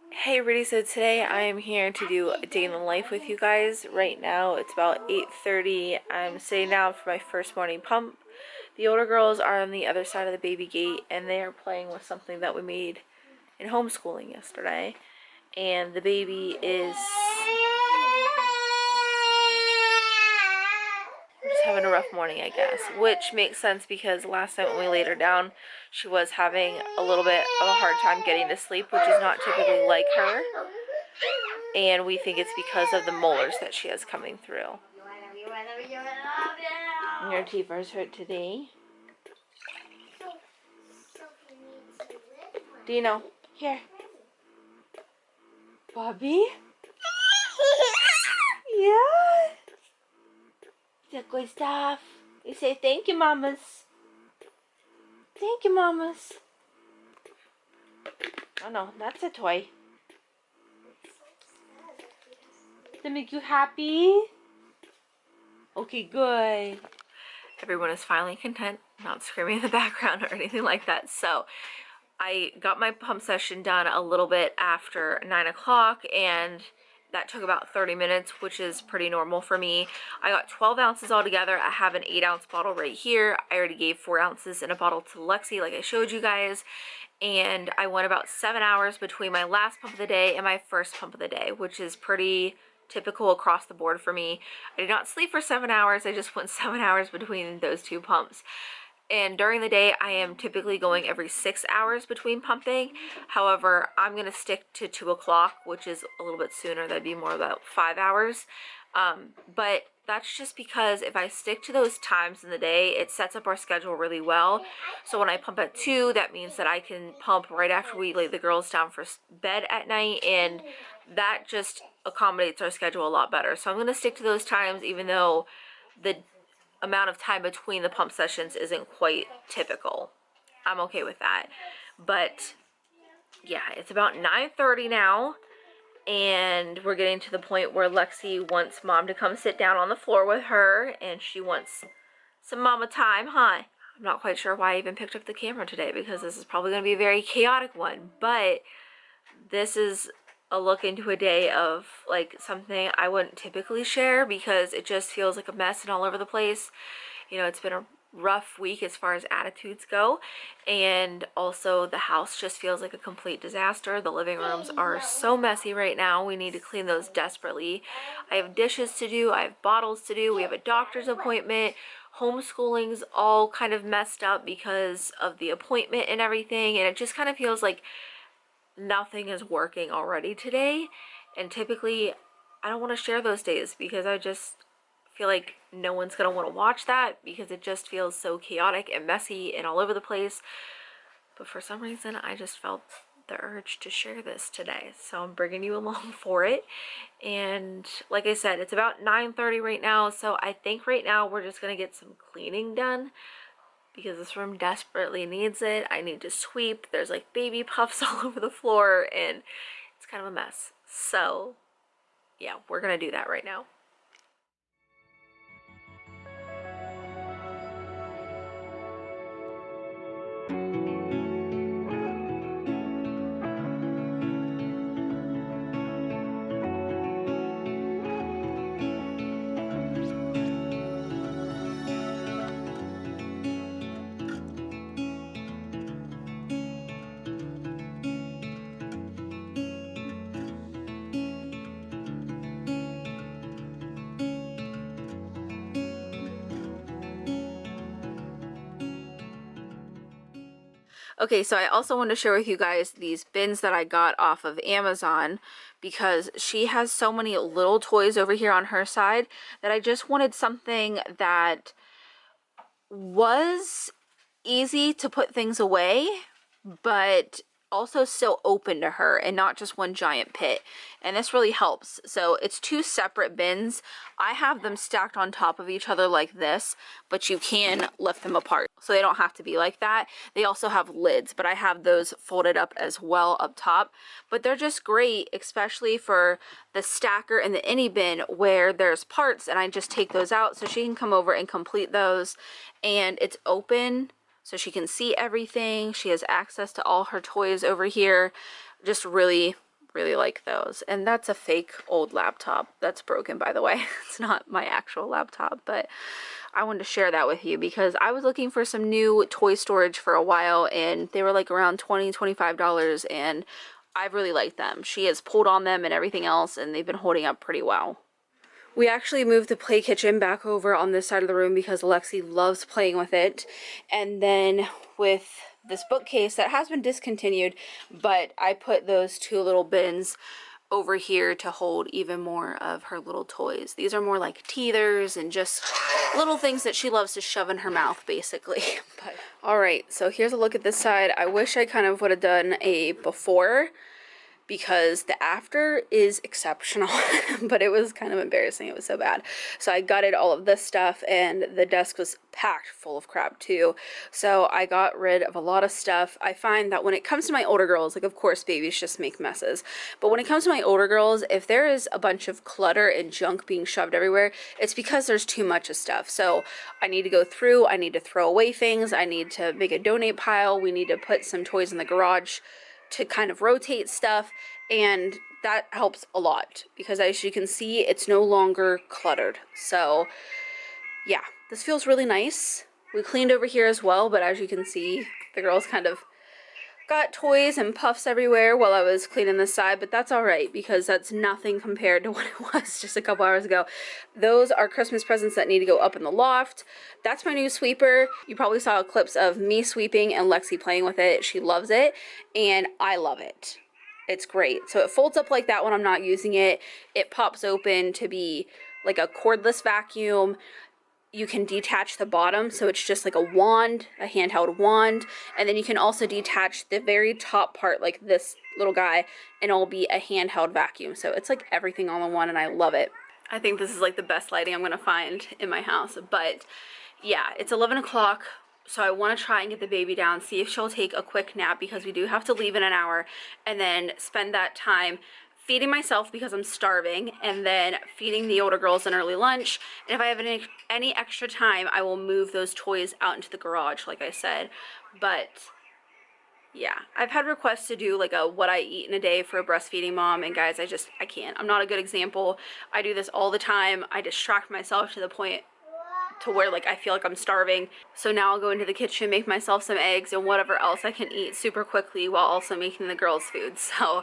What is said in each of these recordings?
Hey everybody, so today I am here to do a day in the life with you guys. Right now it's about 8:30. I'm sitting down for my first morning pump. The older girls are on the other side of the baby gate and they are playing with something that we made in homeschooling yesterday. And the baby is just having a rough morning, I guess, which makes sense because last night when we laid her down, she was having a little bit of a hard time getting to sleep, which is not typically like her. And we think it's because of the molars that she has coming through. Your teeth are hurt today. Dino, here. Bobby? Yeah? Is that good stuff? You say thank you, mamas. Thank you, mamas. Oh no, that's a toy. Does that make you happy? Okay, good. Everyone is finally content, not screaming in the background or anything like that. So I got my pump session done a little bit after 9 o'clock, and that took about 30 minutes, which is pretty normal for me. I got 12 ounces altogether. I have an 8-ounce bottle right here. I already gave 4 ounces in a bottle to Lexi, like I showed you guys. And I went about 7 hours between my last pump of the day and my first pump of the day, which is pretty typical across the board for me. I did not sleep for 7 hours. I just went 7 hours between those two pumps. And during the day, I am typically going every 6 hours between pumping. However, I'm going to stick to 2 o'clock, which is a little bit sooner. That'd be more about 5 hours. But that's just because if I stick to those times in the day, it sets up our schedule really well. So when I pump at 2, that means that I can pump right after we lay the girls down for bed at night. And that just accommodates our schedule a lot better. So I'm going to stick to those times, even though the amount of time between the pump sessions isn't quite typical. I'm okay with that. But yeah, it's about 9:30 now, and we're getting to the point where Lexi wants mom to come sit down on the floor with her, and she wants some mama time, huh? I'm not quite sure why I even picked up the camera today, because this is probably going to be a very chaotic one, but this is a look into a day of like something I wouldn't typically share because it just feels like a mess and all over the place. You know, it's been a rough week as far as attitudes go, and also the house just feels like a complete disaster. The living rooms are so messy right now. We need to clean those desperately. I have dishes to do, I have bottles to do, we have a doctor's appointment. Homeschooling's all kind of messed up because of the appointment and everything, and it just kind of feels like nothing is working already today. And typically I don't want to share those days because I just feel like no one's gonna want to watch that because it just feels so chaotic and messy and all over the place. But for some reason I just felt the urge to share this today, so I'm bringing you along for it. And like I said, it's about 9:30 right now, so I think right now we're just gonna get some cleaning done because this room desperately needs it. I need to sweep. There's like baby puffs all over the floor and it's kind of a mess. So yeah, we're gonna do that right now. Okay, so I also want to share with you guys these bins that I got off of Amazon because she has so many little toys over here on her side that I just wanted something that was easy to put things away, but also still open to her and not just one giant pit. And this really helps. So it's 2 separate bins. I have them stacked on top of each other like this, but you can lift them apart, so they don't have to be like that. They also have lids, but I have those folded up as well up top. But they're just great, especially for the stacker and the any bin where there's parts and I just take those out so she can come over and complete those. And it's open so she can see everything. She has access to all her toys over here. Just really really like those. And that's a fake old laptop that's broken, by the way. It's not my actual laptop, but I wanted to share that with you because I was looking for some new toy storage for a while and they were like around $20, $25 and I've really liked them. She has pulled on them and everything else and they've been holding up pretty well. We actually moved the play kitchen back over on this side of the room because Alexi loves playing with it. And then with this bookcase that has been discontinued, but I put those two little bins over here to hold even more of her little toys. These are more like teethers and just little things that she loves to shove in her mouth, basically. But all right, so here's a look at this side. I wish I kind of would have done a before because the after is exceptional, but it was kind of embarrassing. It was so bad. So I gutted all of this stuff and the desk was packed full of crap too. So I got rid of a lot of stuff. I find that when it comes to my older girls, like of course babies just make messes, but when it comes to my older girls, if there is a bunch of clutter and junk being shoved everywhere, it's because there's too much of stuff. So I need to go through, I need to throw away things, I need to make a donate pile, we need to put some toys in the garage to kind of rotate stuff, and that helps a lot because as you can see it's no longer cluttered. So yeah, this feels really nice. We cleaned over here as well, but as you can see the girls kind of got toys and puffs everywhere while I was cleaning this side, but that's all right because that's nothing compared to what it was just a couple hours ago. Those are Christmas presents that need to go up in the loft. That's my new sweeper. You probably saw clips of me sweeping and Lexi playing with it. She loves it and I love it. It's great. So it folds up like that when I'm not using it. It pops open to be like a cordless vacuum. You can detach the bottom, so it's just like a wand, a handheld wand, and then you can also detach the very top part like this little guy and it'll be a handheld vacuum. So it's like everything all in one and I love it. I think this is like the best lighting I'm gonna find in my house. But yeah, it's 11 o'clock, so I want to try and get the baby down, see if she'll take a quick nap because we do have to leave in an hour, and then spend that time feeding myself because I'm starving, and then feeding the older girls an early lunch. And if I have any extra time, I will move those toys out into the garage like I said. But yeah, I've had requests to do like a what I eat in a day for a breastfeeding mom, and guys, I can't. I'm not a good example. I do this all the time. I distract myself to the point to where like I feel like I'm starving. So now I'll go into the kitchen, make myself some eggs and whatever else I can eat super quickly while also making the girls food. So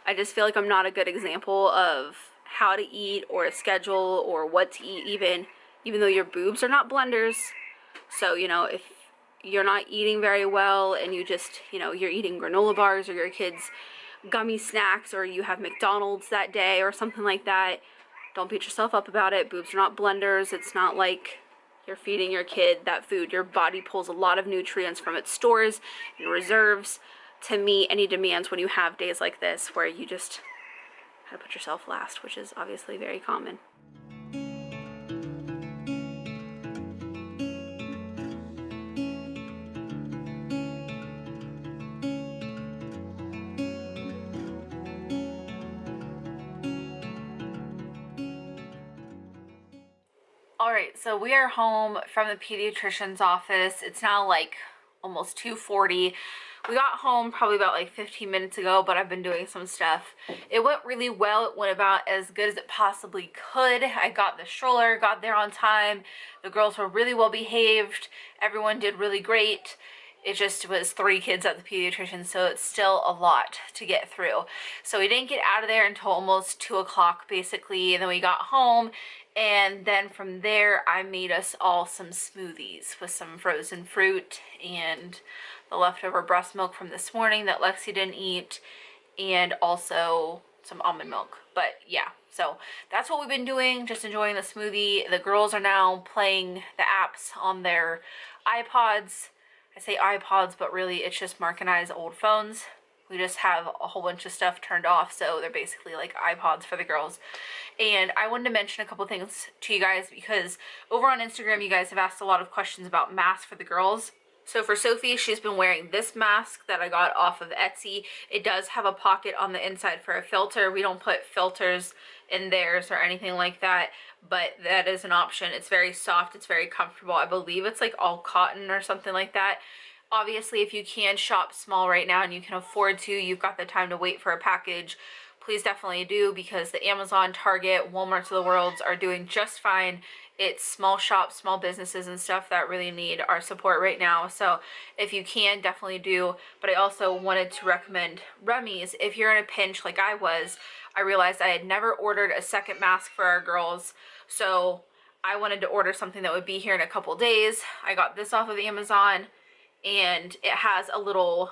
I just feel like I'm not a good example of how to eat or a schedule or what to eat, even though your boobs are not blenders. So you know, if you're not eating very well and you just, you know, you're eating granola bars or your kids gummy snacks or you have McDonald's that day or something like that, don't beat yourself up about it. Boobs are not blenders. It's not like you're feeding your kid that food. Your body pulls a lot of nutrients from its stores and reserves to meet any demands when you have days like this where you just have to put yourself last, which is obviously very common. Alright, so we are home from the pediatrician's office. It's now like almost 2:40. We got home probably about like 15 minutes ago, but I've been doing some stuff. It went really well. It went about as good as it possibly could. I got the stroller, got there on time. The girls were really well behaved. Everyone did really great. It just was 3 kids at the pediatrician, so it's still a lot to get through. So we didn't get out of there until almost 2 o'clock basically, and then we got home. And then from there, I made us all some smoothies with some frozen fruit and the leftover breast milk from this morning that Lexi didn't eat, and also some almond milk. But yeah, so that's what we've been doing, just enjoying the smoothie. The girls are now playing the apps on their iPods. I say iPods, but really it's just Mark and I's old phones. We just have a whole bunch of stuff turned off, so they're basically like iPods for the girls. And I wanted to mention a couple things to you guys because over on Instagram, you guys have asked a lot of questions about masks for the girls. So for Sophie, she's been wearing this mask that I got off of Etsy. It does have a pocket on the inside for a filter. We don't put filters in theirs or anything like that, but that is an option. It's very soft. It's very comfortable. I believe it's like all cotton or something like that. Obviously, if you can shop small right now and you can afford to, you've got the time to wait for a package, please definitely do, because the Amazon, Target, Walmarts of the world are doing just fine. It's small shops, small businesses and stuff that really need our support right now. So if you can, definitely do. But I also wanted to recommend Remy's. If you're in a pinch like I was, I realized I had never ordered a second mask for our girls. So I wanted to order something that would be here in a couple days. I got this off of Amazon, and it has a little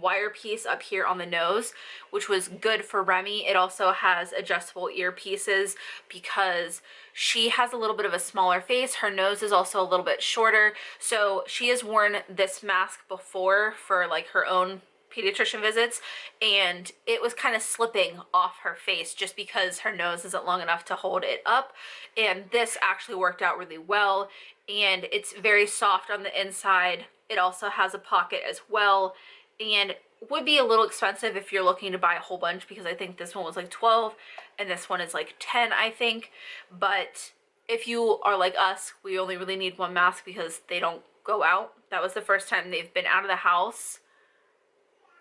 wire piece up here on the nose, which was good for Remy. It also has adjustable earpieces because she has a little bit of a smaller face. Her nose is also a little bit shorter. So she has worn this mask before for like her own pediatrician visits, and it was kind of slipping off her face just because her nose isn't long enough to hold it up. And this actually worked out really well, and it's very soft on the inside. It also has a pocket as well, and would be a little expensive if you're looking to buy a whole bunch, because I think this one was like 12 and this one is like 10, I think. But if you are like us, we only really need one mask because they don't go out. That was the first time they've been out of the house,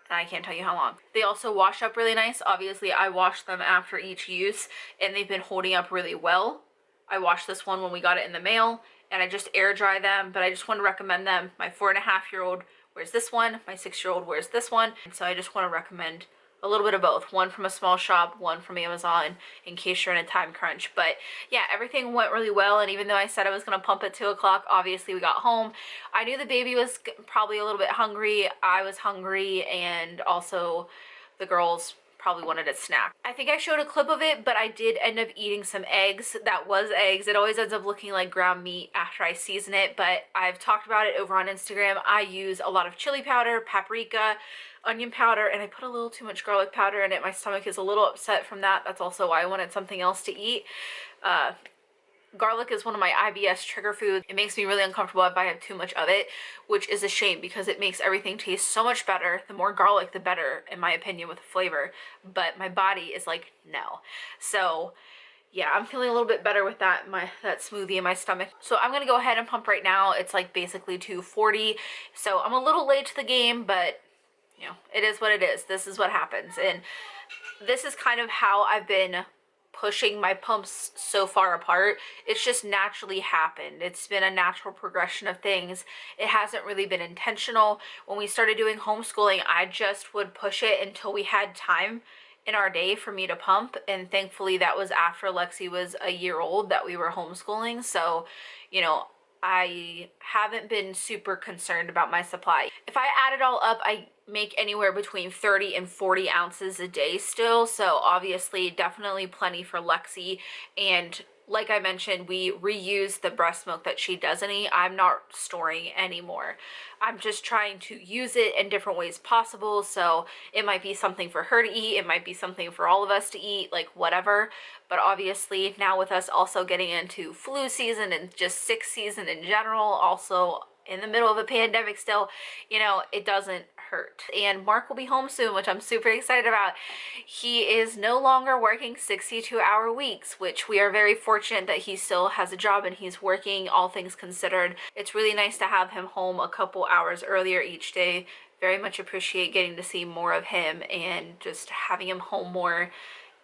and I can't tell you how long. They also wash up really nice. Obviously I wash them after each use, and they've been holding up really well. I washed this one when we got it in the mail, and I just air dry them, but I just want to recommend them. My 4.5-year-old wears this one, my 6-year-old wears this one, and so I just want to recommend a little bit of both. One from a small shop, one from Amazon, in case you're in a time crunch. But yeah, everything went really well, and even though I said I was going to pump at 2 o'clock, obviously we got home. I knew the baby was probably a little bit hungry, I was hungry, and also the girls probably wanted a snack. I think I showed a clip of it, but I did end up eating some eggs. That was eggs. It always ends up looking like ground meat after I season it, but I've talked about it over on Instagram. I use a lot of chili powder, paprika, onion powder, and I put a little too much garlic powder in it. My stomach is a little upset from that. That's also why I wanted something else to eat. Garlic is one of my IBS trigger foods. It makes me really uncomfortable if I have too much of it, which is a shame because it makes everything taste so much better. The more garlic, the better, in my opinion, with the flavor. But my body is like, no. So yeah, I'm feeling a little bit better with that smoothie in my stomach. So I'm gonna go ahead and pump right now. It's like basically 2:40. So I'm a little late to the game, but you know, it is what it is. This is what happens. And this is kind of how I've been pushing my pumps so far apart. It's just naturally happened. It's been a natural progression of things. It hasn't really been intentional. When we started doing homeschooling, I just would push it until we had time in our day for me to pump, and thankfully that was after Lexi was a year old that we were homeschooling. So, you know, I haven't been super concerned about my supply. If I add it all up, I make anywhere between 30 and 40 ounces a day still. So obviously definitely plenty for Lexi. And like I mentioned, we reuse the breast milk that she doesn't eat. I'm not storing anymore. I'm just trying to use it in different ways possible. So it might be something for her to eat. It might be something for all of us to eat, like whatever. But obviously now with us also getting into flu season and just sick season in general, also in the middle of a pandemic still, you know, it doesn't hurt. And Mark will be home soon, which I'm super excited about. He is no longer working 62-hour weeks, which we are very fortunate that he still has a job and he's working, all things considered. It's really nice to have him home a couple hours earlier each day. Very much appreciate getting to see more of him and just having him home more,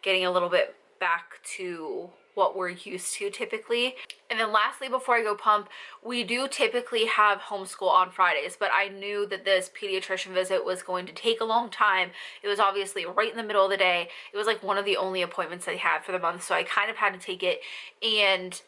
getting a little bit back to what we're used to typically. And then lastly, before I go pump, we do typically have homeschool on Fridays, but I knew that this pediatrician visit was going to take a long time. It was obviously right in the middle of the day. It was like one of the only appointments I had for the month, so I kind of had to take it, and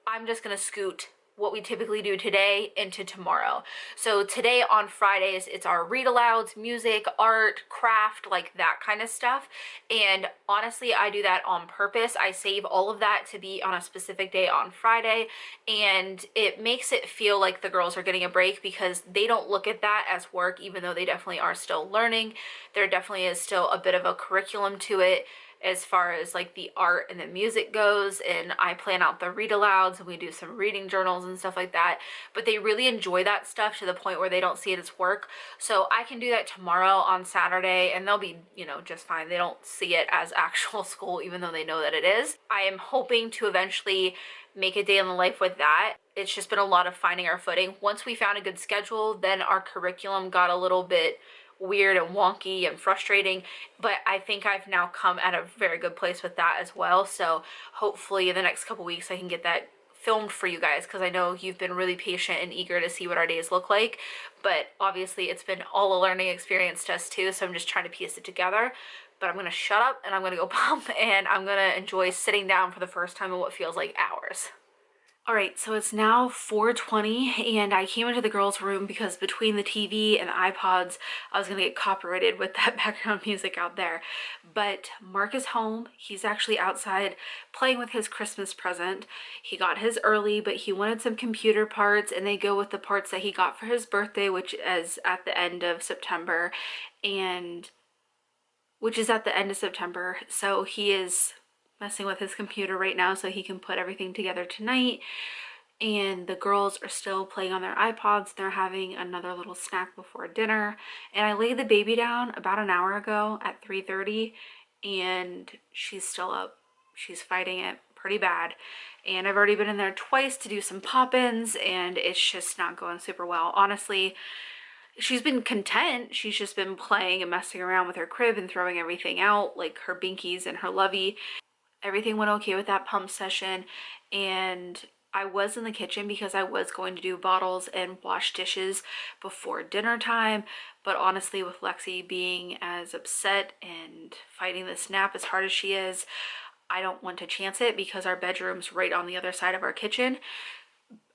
I'm just gonna scoot what we typically do today into tomorrow. So today on Fridays, it's our read alouds, music, art, craft, like that kind of stuff. And honestly, I do that on purpose. I save all of that to be on a specific day on Friday, and it makes it feel like the girls are getting a break because they don't look at that as work, even though they definitely are still learning. There definitely is still a bit of a curriculum to it as far as like the art and the music goes, and I plan out the read alouds and we do some reading journals and stuff like that, but they really enjoy that stuff to the point where they don't see it as work. So I can do that tomorrow on Saturday and they'll be, you know, just fine. They don't see it as actual school even though they know that it is. I am hoping to eventually make a day in the life with that. It's just been a lot of finding our footing. Once we found a good schedule, then our curriculum got a little bit weird and wonky and frustrating, but I think I've now come at a very good place with that as well. So hopefully in the next couple weeks I can get that filmed for you guys, because I know you've been really patient and eager to see what our days look like, but obviously it's been all a learning experience to us too, so I'm just trying to piece it together. But I'm gonna shut up and I'm gonna go pump, and I'm gonna enjoy sitting down for the first time in what feels like hours. All right, so it's now 4:20 and I came into the girls' room because between the TV and the iPods, I was gonna get copyrighted with that background music out there. But Mark is home. He's actually outside playing with his Christmas present. He got his early, but he wanted some computer parts, and they go with the parts that he got for his birthday, which is at the end of September, so he is messing with his computer right now so he can put everything together tonight. And the girls are still playing on their iPods. They're having another little snack before dinner. And I laid the baby down about an hour ago at 3:30, and she's still up. She's fighting it pretty bad. And I've already been in there twice to do some pop-ins, and it's just not going super well. Honestly, she's been content. She's just been playing and messing around with her crib and throwing everything out, like her binkies and her lovey. Everything went okay with that pump session, and I was in the kitchen because I was going to do bottles and wash dishes before dinner time, but honestly, with Lexi being as upset and fighting this nap as hard as she is, I don't want to chance it because our bedroom's right on the other side of our kitchen.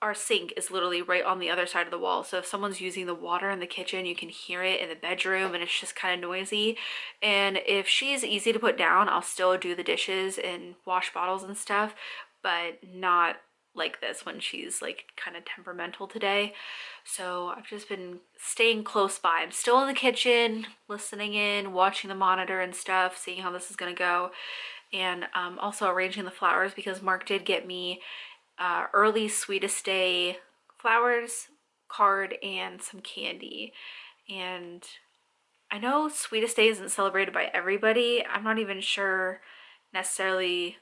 Our sink is literally right on the other side of the wall, so if someone's using the water in the kitchen, you can hear it in the bedroom, and it's just kind of noisy. And if she's easy to put down, I'll still do the dishes and wash bottles and stuff, but not like this when she's like kind of temperamental today. So I've just been staying close by. I'm still in the kitchen, listening in, watching the monitor and stuff, seeing how this is gonna go, and also arranging the flowers because Mark did get me early Sweetest Day flowers, card, and some candy. And I know Sweetest Day isn't celebrated by everybody. I'm not even sure necessarily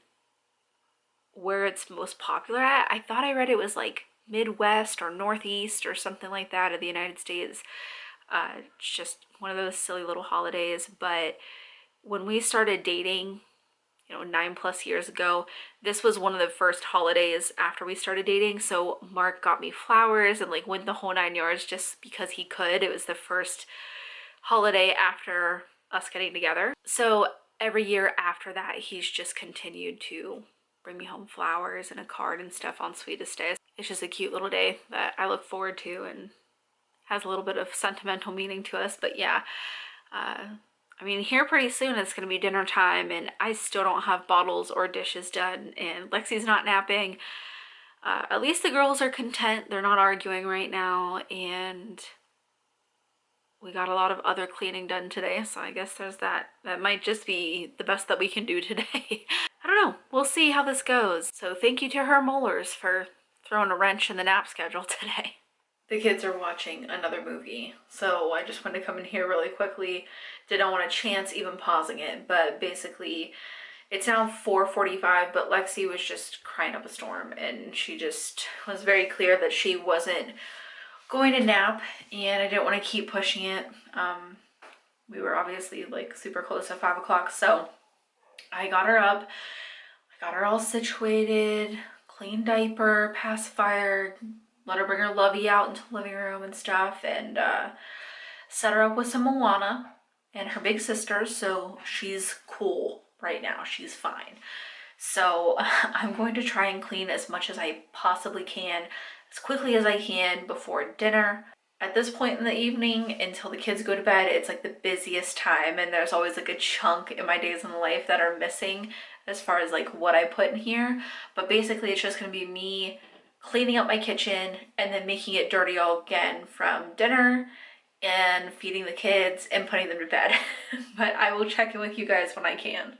where it's most popular at. I thought I read it was like Midwest or Northeast or something like that of the United States. It's just one of those silly little holidays. But when we started dating, 9+ years ago, this was one of the first holidays after we started dating. So Mark got me flowers and like went the whole 9 yards just because he could. It was the first holiday after us getting together. So every year after that, he's just continued to bring me home flowers and a card and stuff on Sweetest Day. It's just a cute little day that I look forward to and has a little bit of sentimental meaning to us. But yeah, I mean, here pretty soon it's going to be dinner time, and I still don't have bottles or dishes done, and Lexi's not napping. At least the girls are content. They're not arguing right now, and we got a lot of other cleaning done today, so I guess there's that. That might just be the best that we can do today. I don't know. We'll see how this goes. So thank you to her molars for throwing a wrench in the nap schedule today. The kids are watching another movie, so I just wanted to come in here really quickly. Didn't want to chance even pausing it, but basically it's now 4:45, but Lexi was just crying up a storm, and she just was very clear that she wasn't going to nap, and I didn't want to keep pushing it. We were obviously like super close at 5 o'clock, so I got her up, I got her all situated, clean diaper, pacifier, let her bring her lovey out into the living room and stuff, and set her up with some Moana and her big sister, so she's cool right now. She's fine. So I'm going to try and clean as much as I possibly can, as quickly as I can before dinner. At this point in the evening, until the kids go to bed, it's like the busiest time, and there's always like a chunk in my days in life that are missing as far as like what I put in here. But basically it's just going to be me cleaning up my kitchen and then making it dirty all again from dinner and feeding the kids and putting them to bed. But I will check in with you guys when I can.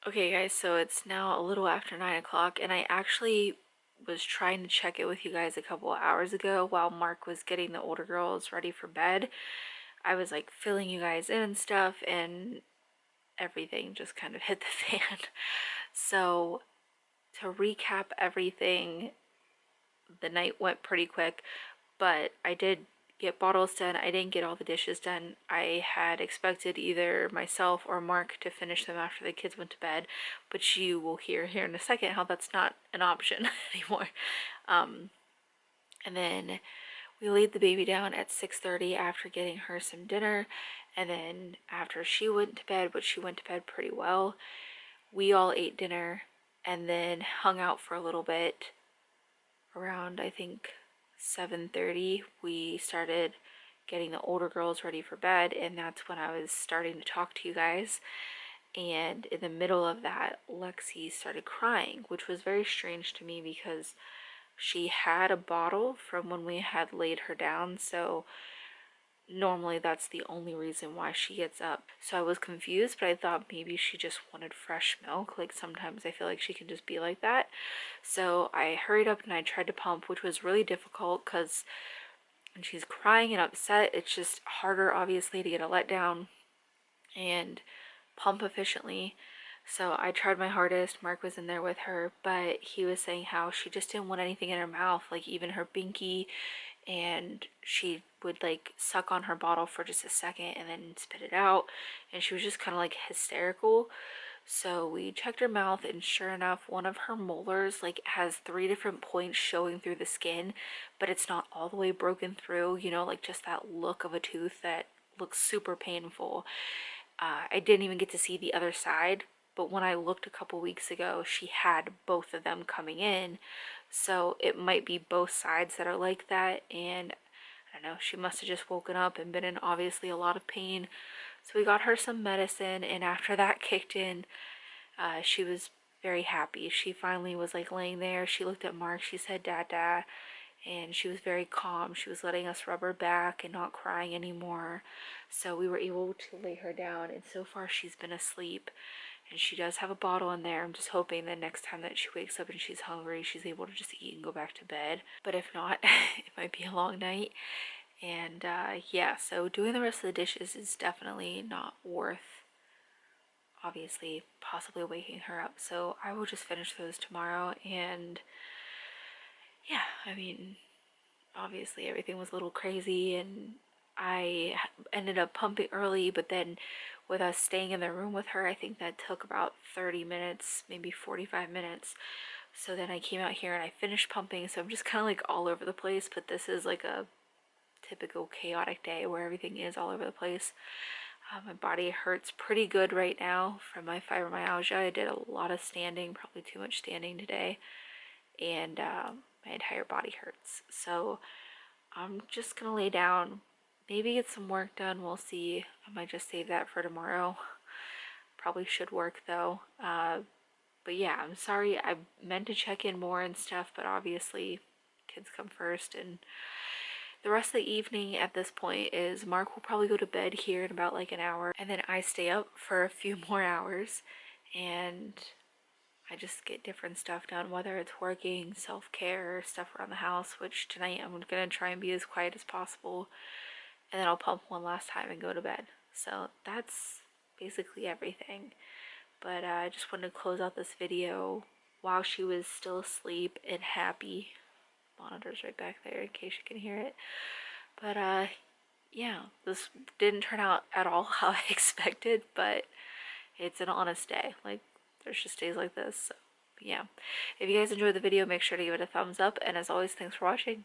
Okay guys, so it's now a little after 9 o'clock, and I actually was trying to check it with you guys a couple of hours ago while Mark was getting the older girls ready for bed. I was like filling you guys in and stuff, and everything just kind of hit the fan. So to recap everything, the night went pretty quick, but I did get bottles done. I didn't get all the dishes done. I had expected either myself or Mark to finish them after the kids went to bed, but you will hear here in a second how that's not an option anymore. And then we laid the baby down at 6:30 after getting her some dinner, and then after she went to bed, which she went to bed pretty well, we all ate dinner and then hung out for a little bit. Around, I think, 7:30, we started getting the older girls ready for bed, and that's when I was starting to talk to you guys. And in the middle of that, Lexi started crying, which was very strange to me because she had a bottle from when we had laid her down, so normally that's the only reason why she gets up. So I was confused, but I thought maybe she just wanted fresh milk. Like sometimes I feel like she can just be like that. So I hurried up and I tried to pump, which was really difficult because when she's crying and upset, it's just harder obviously to get a letdown and pump efficiently. So I tried my hardest. Mark was in there with her, but he was saying how she just didn't want anything in her mouth, like even her binky, and she would like suck on her bottle for just a second and then spit it out, and she was just kind of like hysterical. So we checked her mouth, and sure enough, one of her molars like has 3 different points showing through the skin, but it's not all the way broken through, you know, like just that look of a tooth that looks super painful. I didn't even get to see the other side, but when I looked a couple weeks ago, she had both of them coming in. So it might be both sides that are like that, and I don't know, she must have just woken up and been in obviously a lot of pain. So we got her some medicine, and after that kicked in, she was very happy. She finally was like laying there. She looked at Mark, she said, "Dada," and she was very calm. She was letting us rub her back and not crying anymore. So we were able to lay her down, and so far she's been asleep. And she does have a bottle in there. I'm just hoping that next time that she wakes up and she's hungry, she's able to just eat and go back to bed. But if not, it might be a long night. And yeah, so doing the rest of the dishes is definitely not worth, obviously, possibly waking her up. So I will just finish those tomorrow. And yeah, I mean, obviously everything was a little crazy, and I ended up pumping early, but then with us staying in the room with her, I think that took about 30 minutes, maybe 45 minutes. So then I came out here and I finished pumping, so I'm just kind of like all over the place, but this is like a typical chaotic day where everything is all over the place. My body hurts pretty good right now from my fibromyalgia. I did a lot of standing, probably too much standing today, and my entire body hurts. So I'm just gonna lay down, maybe get some work done. We'll see. I might just save that for tomorrow. Probably should work though. But yeah, I'm sorry. I meant to check in more and stuff, but obviously kids come first. And the rest of the evening at this point is Mark will probably go to bed here in about like an hour, and then I stay up for a few more hours, and I just get different stuff done, whether it's working, self-care, stuff around the house, which tonight I'm gonna try and be as quiet as possible, and then I'll pump one last time and go to bed. So that's basically everything. But I just wanted to close out this video while she was still asleep and happy. Monitor's right back there in case you can hear it. But yeah, this didn't turn out at all how I expected, but it's an honest day. Like, there's just days like this. So yeah, if you guys enjoyed the video, make sure to give it a thumbs up, and as always, thanks for watching.